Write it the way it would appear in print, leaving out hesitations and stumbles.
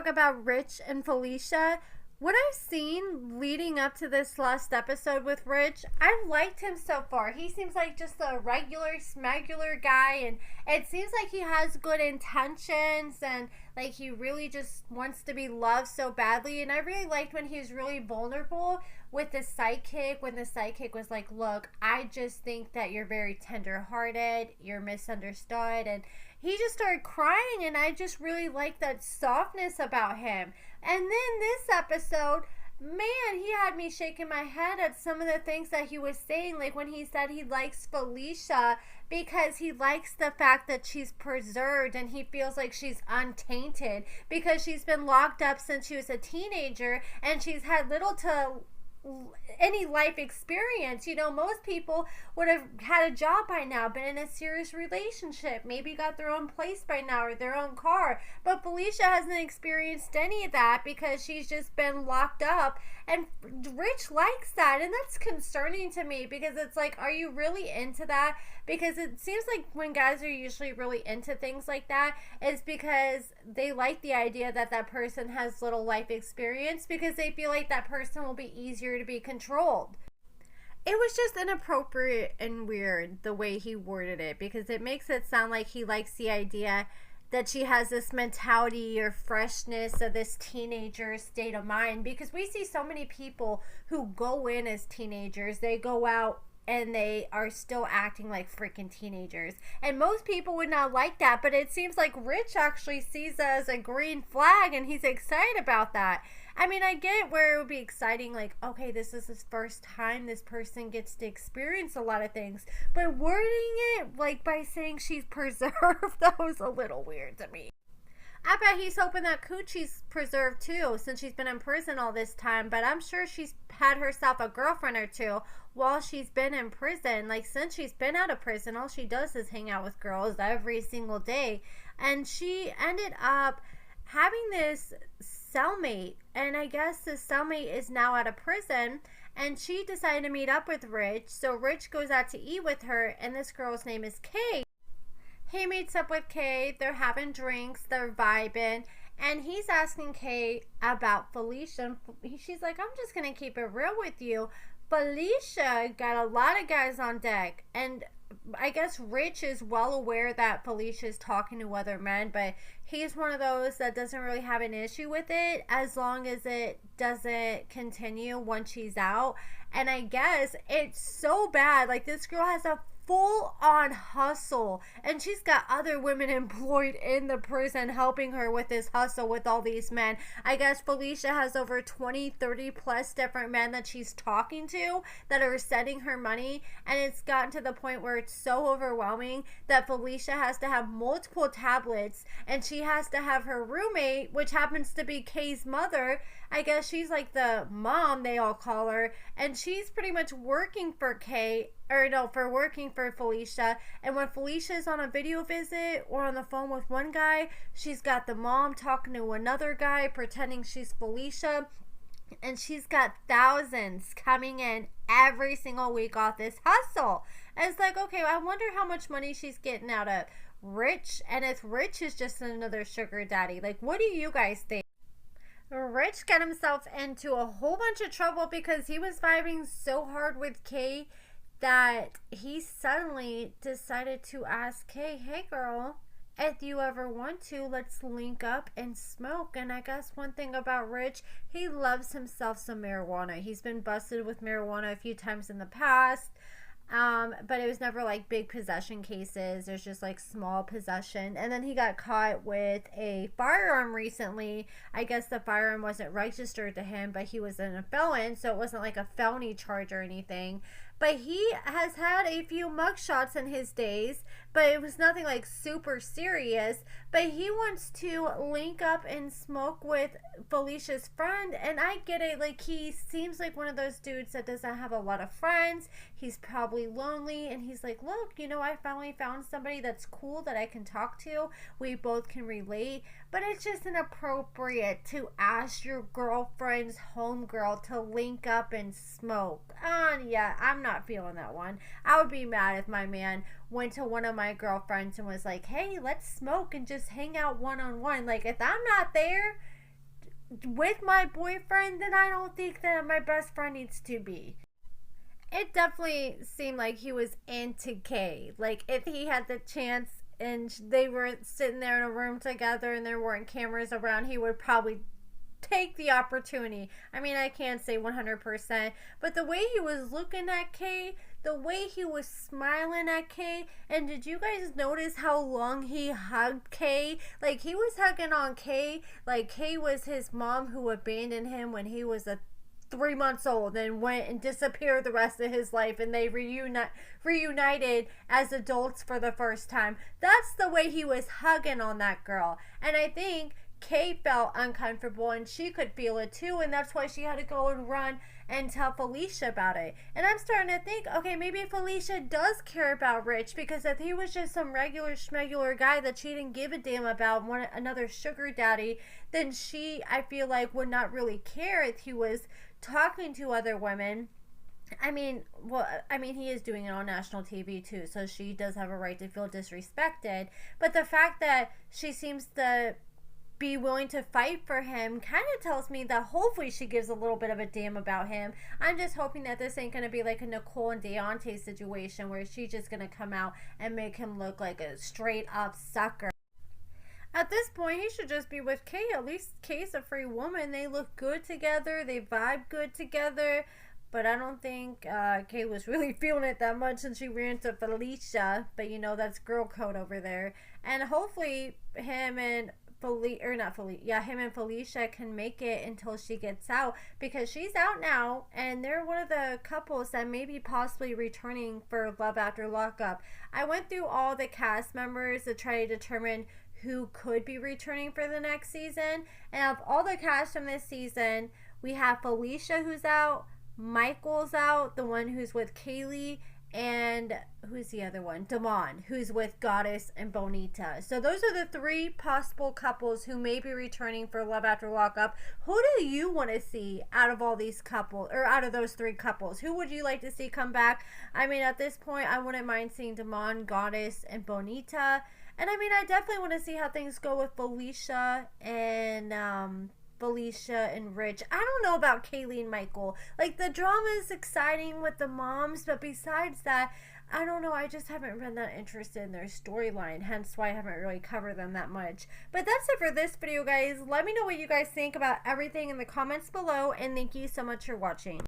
talk about Rich and Felicia. What I've seen leading up to this last episode with Rich, I've liked him so far. He seems like just a regular, smagular guy, and it seems like he has good intentions, and like he really just wants to be loved so badly. And I really liked when he was really vulnerable with the sidekick, when the sidekick was like, look, I just think that you're very tender-hearted, you're misunderstood, and he just started crying, and I just really liked that softness about him. And then this episode, man, he had me shaking my head at some of the things that he was saying, like when he said he likes Felicia because he likes the fact that she's preserved and he feels like she's untainted because she's been locked up since she was a teenager and she's had little to any life experience. You know, most people would have had a job by now, been in a serious relationship, maybe got their own place by now or their own car, but Felicia hasn't experienced any of that because she's just been locked up. And Rich likes that, and that's concerning to me because it's like, are you really into that? Because it seems like when guys are usually really into things like that, it's because they like the idea that that person has little life experience because they feel like that person will be easier to be controlled. It was just inappropriate and weird the way he worded it because it makes it sound like he likes the idea that she has this mentality or freshness of this teenager state of mind, because we see so many people who go in as teenagers, they go out and they are still acting like freaking teenagers, and most people would not like that, but it seems like Rich actually sees that as a green flag and he's excited about that. I mean, I get it where it would be exciting, like, okay, this is his first time this person gets to experience a lot of things, but wording it like by saying she's preserved, that was a little weird to me. I bet he's hoping that Coochie's preserved too, since she's been in prison all this time, but I'm sure she's had herself a girlfriend or two while she's been in prison. Like, since she's been out of prison, all she does is hang out with girls every single day, and she ended up having this cellmate, and I guess the cellmate is now out of prison, and she decided to meet up with Rich, so Rich goes out to eat with her, and this girl's name is Kay. He meets up with Kay, they're having drinks, they're vibing, and he's asking Kay about Felicia. She's like, I'm just gonna keep it real with you. Felicia got a lot of guys on deck, and I guess Rich is well aware that Felicia is talking to other men, but he's one of those that doesn't really have an issue with it as long as it doesn't continue once she's out. And I guess it's so bad. Like, this girl has a full-on hustle, and she's got other women employed in the prison helping her with this hustle with all these men. I guess Felicia has over 20, 30 plus different men that she's talking to that are sending her money, and it's gotten to the point where it's so overwhelming that Felicia has to have multiple tablets, and she has to have her roommate, which happens to be Kay's mother. I guess she's like the mom, they all call her, and she's pretty much working for Kay, or no, for working for Felicia. And when Felicia's on a video visit or on the phone with one guy, she's got the mom talking to another guy pretending she's Felicia, and she's got thousands coming in every single week off this hustle. And it's like, okay, I wonder how much money she's getting out of Rich, and if Rich is just another sugar daddy. Like, what do you guys think? Rich got himself into a whole bunch of trouble because he was vibing so hard with Kay that he suddenly decided to ask Kay, hey girl, if you ever want to, let's link up and smoke. And I guess one thing about Rich, he loves himself some marijuana. He's been busted with marijuana a few times in the past. But it was never like big possession cases. There's just like small possession. And then he got caught with a firearm recently. I guess the firearm wasn't registered to him, but he was a felon, so it wasn't like a felony charge or anything. But he has had a few mugshots in his days, but it was nothing like super serious. But he wants to link up and smoke with Felicia's friend, and I get it. Like, he seems like one of those dudes that doesn't have a lot of friends. He's probably lonely, and he's like, look, you know, I finally found somebody that's cool that I can talk to. We both can relate. But it's just inappropriate to ask your girlfriend's homegirl to link up and smoke. Yeah, I'm not feeling that one. I would be mad if my man went to one of my girlfriends and was like, hey, let's smoke and just hang out one-on-one. Like, if I'm not there, with my boyfriend, then I don't think that my best friend needs to be. It definitely seemed like he was into Kay. Like, if he had the chance and they were sitting there in a room together and there weren't cameras around, he would probably take the opportunity. I mean, I can't say 100%, but the way he was looking at Kay, the way he was smiling at Kay, and did you guys notice how long he hugged Kay? Like, he was hugging on Kay like Kay was his mom who abandoned him when he was 3 months old and went and disappeared the rest of his life, and they reunited as adults for the first time. That's the way he was hugging on that girl. And I think Kay felt uncomfortable, and she could feel it too, and that's why she had to go and run and tell Felicia about it. And I'm starting to think, okay, maybe Felicia does care about Rich, because if he was just some regular schmegular guy that she didn't give a damn about, another sugar daddy, then she, I feel like, would not really care if he was talking to other women. I mean, he is doing it on national TV too, so she does have a right to feel disrespected. But the fact that she seems to be willing to fight for him kind of tells me that hopefully she gives a little bit of a damn about him. I'm just hoping that this ain't going to be like a Nicole and Deontay situation where she's just going to come out and make him look like a straight up sucker. At this point, he should just be with Kay. At least Kay's a free woman. They look good together. They vibe good together. But I don't think Kay was really feeling it that much since she ran to Felicia. But you know, that's girl code over there. And hopefully him and him and Felicia can make it until she gets out, because she's out now and they're one of the couples that may be possibly returning for Love After Lockup. I went through all the cast members to try to determine who could be returning for the next season, and of all the cast from this season, we have Felicia who's out, Michael's out, the one who's with Kaylee, and who's the other one? Damon, who's with Goddess and Bonita. So those are the 3 possible couples who may be returning for Love After Lockup. Who do you want to see out of all these couples, or out of those 3 couples? Who would you like to see come back? I mean, at this point, I wouldn't mind seeing Damon, Goddess, and Bonita. And I mean, I definitely want to see how things go with Felicia and Rich. I don't know about Kaylee and Michael. Like, the drama is exciting with the moms, but besides that, I don't know. I just haven't been that interested in their storyline, hence why I haven't really covered them that much. But that's it for this video, guys. Let me know what you guys think about everything in the comments below, and thank you so much for watching.